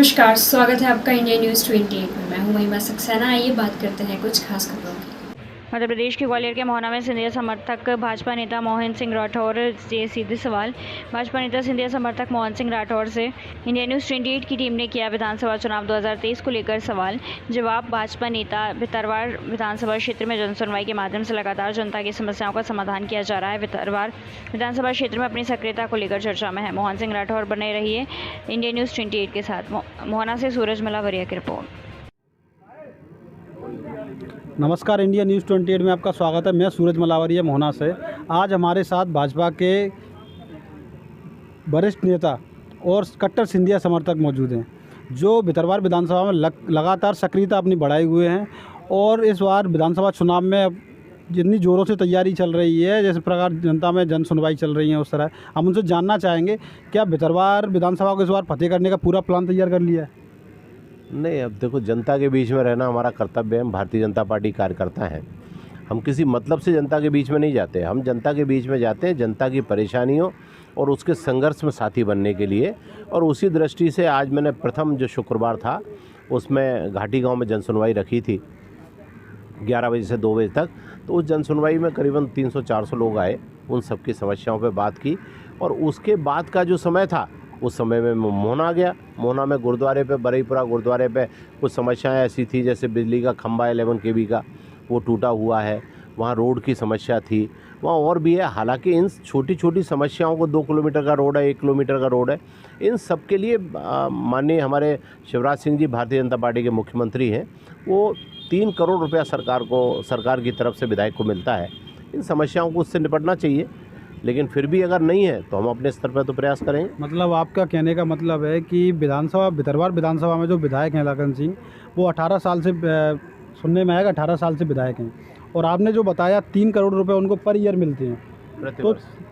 नमस्कार, स्वागत है आपका इंडिया न्यूज़ 28 में। मैं हूं महिमा सक्सेना। आइए बात करते हैं कुछ खास खबरों की। मध्य प्रदेश के ग्वालियर के मोहना में सिंधिया समर्थक भाजपा नेता मोहन सिंह राठौर से सीधे सवाल। भाजपा नेता सिंधिया समर्थक मोहन सिंह राठौर से इंडिया न्यूज़ 28 की टीम ने किया विधानसभा चुनाव 2023 को लेकर सवाल जवाब। भाजपा नेता भितरवार विधानसभा क्षेत्र में जनसुनवाई के माध्यम से लगातार जनता की समस्याओं का समाधान किया जा रहा है। भितरवार विधानसभा क्षेत्र में अपनी सक्रियता को लेकर चर्चा में है। मोहन सिंह राठौर बने रहिए इंडिया न्यूज़ 28 के साथ। मोहना से सूरज मलावरिया की रिपोर्ट। नमस्कार, इंडिया न्यूज़ 28 में आपका स्वागत है। मैं सूरज मलावरिया मोहना से। आज हमारे साथ भाजपा के वरिष्ठ नेता और कट्टर सिंधिया समर्थक मौजूद हैं, जो भितरवार विधानसभा में लगातार सक्रियता अपनी बढ़ाए हुए हैं और इस बार विधानसभा चुनाव में जितनी ज़ोरों से तैयारी चल रही है, जैसे प्रकार जनता में जन सुनवाई चल रही है, उस तरह हम उनसे जानना चाहेंगे क्या भितरवार विधानसभा को इस बार फतेह करने का पूरा प्लान तैयार कर लिया है? नहीं, अब देखो, जनता के बीच में रहना हमारा कर्तव्य है। हम भारतीय जनता पार्टी कार्यकर्ता हैं। हम किसी मतलब से जनता के बीच में नहीं जाते। हम जनता के बीच में जाते हैं जनता की परेशानियों और उसके संघर्ष में साथी बनने के लिए। और उसी दृष्टि से आज मैंने प्रथम जो शुक्रवार था उसमें घाटी गांव में जनसुनवाई रखी थी 11 बजे से 2 बजे तक। तो उस जनसुनवाई में करीबन 300-400 लोग आए, उन सबकी समस्याओं पर बात की। और उसके बाद का जो समय था उस समय में मोहना गया। मोहना में गुरुद्वारे पे, बरईपुरा गुरुद्वारे पे कुछ समस्याएं ऐसी थी, जैसे बिजली का खंभा 11 kV का वो टूटा हुआ है, वहाँ रोड की समस्या थी, वहाँ और भी है। हालांकि इन छोटी छोटी समस्याओं को 2 किलोमीटर का रोड है, 1 किलोमीटर का रोड है, इन सब के लिए माननीय हमारे शिवराज सिंह जी भारतीय जनता पार्टी के मुख्यमंत्री हैं, वो 3 करोड़ रुपया सरकार की तरफ से विधायक को मिलता है। इन समस्याओं को उससे निपटना चाहिए, लेकिन फिर भी अगर नहीं है तो हम अपने स्तर पर तो प्रयास करेंगे। मतलब आपका कहने का मतलब है कि भितरवार विधानसभा में जो विधायक हैं लखन सिंह, वो 18 साल से सुनने में आएगा 18 साल से विधायक हैं, और आपने जो बताया 3 करोड़ रुपए उनको पर ईयर मिलते हैं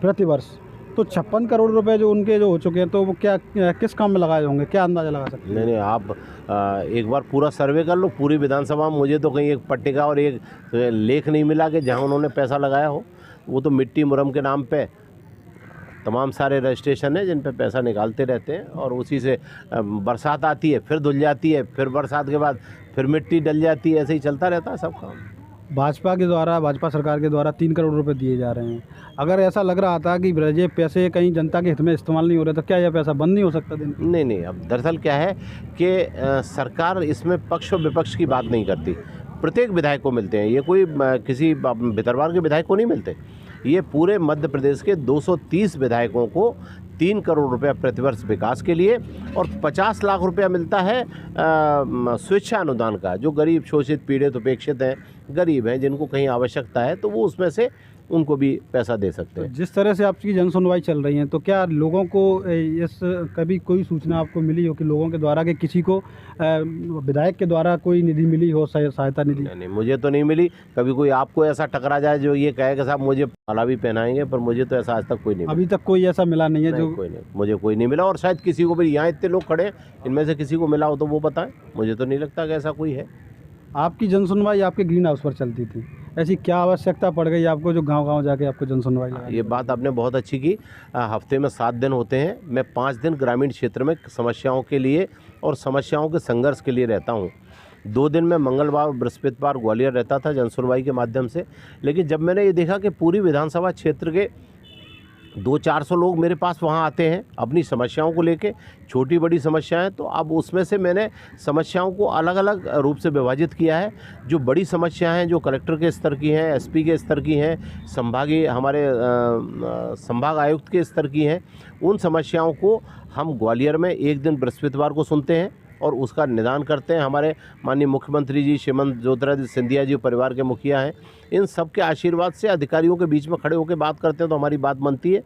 प्रतिवर्ष। तो 56 करोड़ रुपए जो उनके जो हो चुके हैं, तो वो क्या किस काम में लगाए होंगे, क्या अंदाज़ा लगा सकते हैं? नहीं, आप एक बार पूरा सर्वे कर लो पूरी विधानसभा में। मुझे तो कहीं एक पट्टिका और एक लेख नहीं मिला कि जहाँ उन्होंने पैसा लगाया हो। वो तो मिट्टी मुरम के नाम पे तमाम सारे रजिस्ट्रेशन है जिन पे पैसा निकालते रहते हैं, और उसी से बरसात आती है, फिर धुल जाती है, फिर बरसात के बाद फिर मिट्टी डल जाती है। ऐसे ही चलता रहता है सब काम। भाजपा सरकार के द्वारा 3 करोड़ रुपए दिए जा रहे हैं। अगर ऐसा लग रहा था कि ये पैसे कहीं जनता के हित में इस्तेमाल नहीं हो रहे, तो क्या यह पैसा बंद नहीं हो सकता दिन? नहीं, अब दरअसल क्या है कि सरकार इसमें पक्ष और विपक्ष की बात नहीं करती। प्रत्येक विधायक को मिलते हैं, ये कोई किसी भितरवार के विधायक को नहीं मिलते। ये पूरे मध्य प्रदेश के 230 विधायकों को 3 करोड़ रुपया प्रतिवर्ष विकास के लिए और 50 लाख रुपया मिलता है स्वेच्छा अनुदान का। जो गरीब, शोषित, पीड़ित, उपेक्षित हैं, गरीब हैं, जिनको कहीं आवश्यकता है, तो वो उसमें से उनको भी पैसा दे सकते हैं। तो जिस तरह से आपकी जन सुनवाई चल रही है, तो क्या लोगों को इस कभी कोई सूचना आपको मिली हो कि लोगों के द्वारा कि किसी को विधायक के द्वारा कोई निधि मिली हो, सहायता निधि? नहीं, मुझे तो नहीं मिली। कभी कोई आपको ऐसा टकरा जाए जो ये कहे कि साहब मुझे माला भी पहनाएंगे, पर मुझे तो ऐसा आज तक कोई नहीं मिला। अभी तक कोई ऐसा मिला नहीं है? कोई नहीं, मुझे कोई नहीं मिला। और शायद किसी को भी, यहाँ इतने लोग खड़े हैं, इनमें से किसी को मिला हो तो वो बताएं। मुझे तो नहीं लगता कि ऐसा कोई है। आपकी जन सुनवाई आपके ग्रीन हाउस पर चलती थी, ऐसी क्या आवश्यकता पड़ गई आपको जो गांव-गांव जाके आपको जन सुनवाई लगानी? ये बात आपने बहुत अच्छी की। हफ्ते में 7 दिन होते हैं। मैं 5 दिन ग्रामीण क्षेत्र में समस्याओं के लिए और समस्याओं के संघर्ष के लिए रहता हूँ। 2 दिन में मंगलवार और बृहस्पतिवार ग्वालियर रहता था जन सुनवाई के माध्यम से। लेकिन जब मैंने ये देखा कि पूरी विधानसभा क्षेत्र के 200-400 लोग मेरे पास वहाँ आते हैं अपनी समस्याओं को लेके, छोटी बड़ी समस्याएं, तो अब उसमें से मैंने समस्याओं को अलग अलग रूप से विभाजित किया है। जो बड़ी समस्याएं हैं, जो कलेक्टर के स्तर की हैं, एसपी के स्तर की हैं, हमारे संभाग आयुक्त के स्तर की हैं, उन समस्याओं को हम ग्वालियर में एक दिन बृहस्पतिवार को सुनते हैं और उसका निदान करते हैं। हमारे माननीय मुख्यमंत्री जी श्रीमंत ज्योतिरादित्य सिंधिया जी परिवार के मुखिया हैं, इन सब के आशीर्वाद से अधिकारियों के बीच में खड़े होकर बात करते हैं तो हमारी बात बनती है।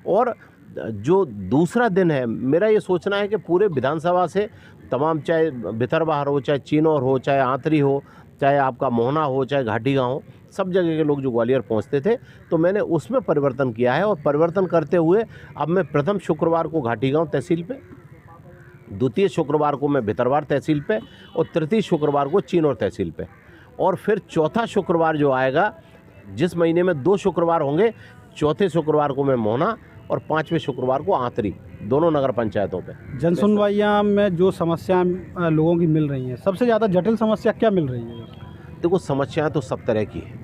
और जो दूसरा दिन है, मेरा ये सोचना है कि पूरे विधानसभा से तमाम, चाहे भितरवार हो, चाहे चिनौर हो, चाहे आंतरी हो, चाहे आपका मोहना हो, चाहे घाटी गाँव हो, सब जगह के लोग जो ग्वालियर पहुंचते थे, तो मैंने उसमें परिवर्तन किया है। और परिवर्तन करते हुए अब मैं प्रथम शुक्रवार को घाटी गाँव तहसील पे, द्वितीय शुक्रवार को मैं भितरवार तहसील पे और तृतीय शुक्रवार को चिनौर तहसील पे, और फिर चौथा शुक्रवार जो आएगा, जिस महीने में 2 शुक्रवार होंगे, चौथे शुक्रवार को मैं मोहना और 5वें शुक्रवार को आंतरी, दोनों नगर पंचायतों पे। जन सुनवाइयाँ में जो समस्याएं लोगों की मिल रही हैं, सबसे ज़्यादा जटिल समस्या क्या मिल रही है? देखो, समस्याएं तो सब तरह की है।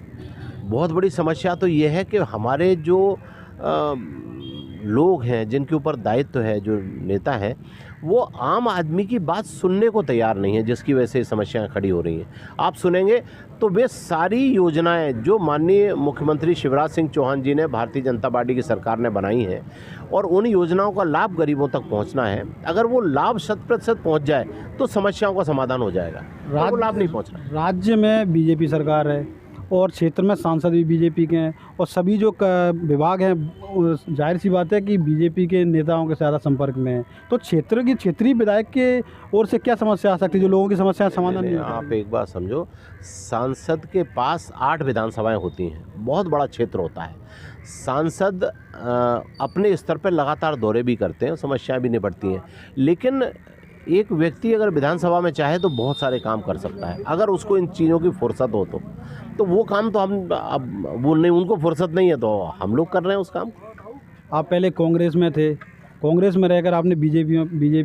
बहुत बड़ी समस्या तो ये है कि हमारे जो लोग हैं, जिनके ऊपर दायित्व है, जो नेता हैं, वो आम आदमी की बात सुनने को तैयार नहीं है, जिसकी वजह से ये समस्याएं खड़ी हो रही हैं। आप सुनेंगे तो वे सारी योजनाएं जो माननीय मुख्यमंत्री शिवराज सिंह चौहान जी ने, भारतीय जनता पार्टी की सरकार ने बनाई हैं, और उन योजनाओं का लाभ गरीबों तक पहुंचना है। अगर वो लाभ 100% पहुंच जाए तो समस्याओं का समाधान हो जाएगा। वो लाभ नहीं पहुंच रहा। राज्य में बीजेपी सरकार है और क्षेत्र में सांसद भी बीजेपी के हैं, और सभी जो विभाग हैं, जाहिर सी बात है कि बीजेपी के नेताओं के ज़्यादा संपर्क में हैं। तो क्षेत्रीय विधायक के ओर से क्या समस्या आ सकती है जो लोगों की समस्या समाधान नहीं होता? आप एक बात समझो, सांसद के पास 8 विधानसभाएं होती हैं, बहुत बड़ा क्षेत्र होता है। सांसद अपने स्तर पर लगातार दौरे भी करते हैं, समस्याएं भी निपटती हैं, लेकिन एक व्यक्ति अगर विधानसभा में चाहे तो बहुत सारे काम कर सकता है, अगर उसको इन चीज़ों की फुर्सत हो तो वो काम तो हम अब वो नहीं, उनको फुर्सत नहीं है तो हम लोग कर रहे हैं उस काम को। आप पहले कांग्रेस में थे, कांग्रेस में रहकर आपने बीजेपी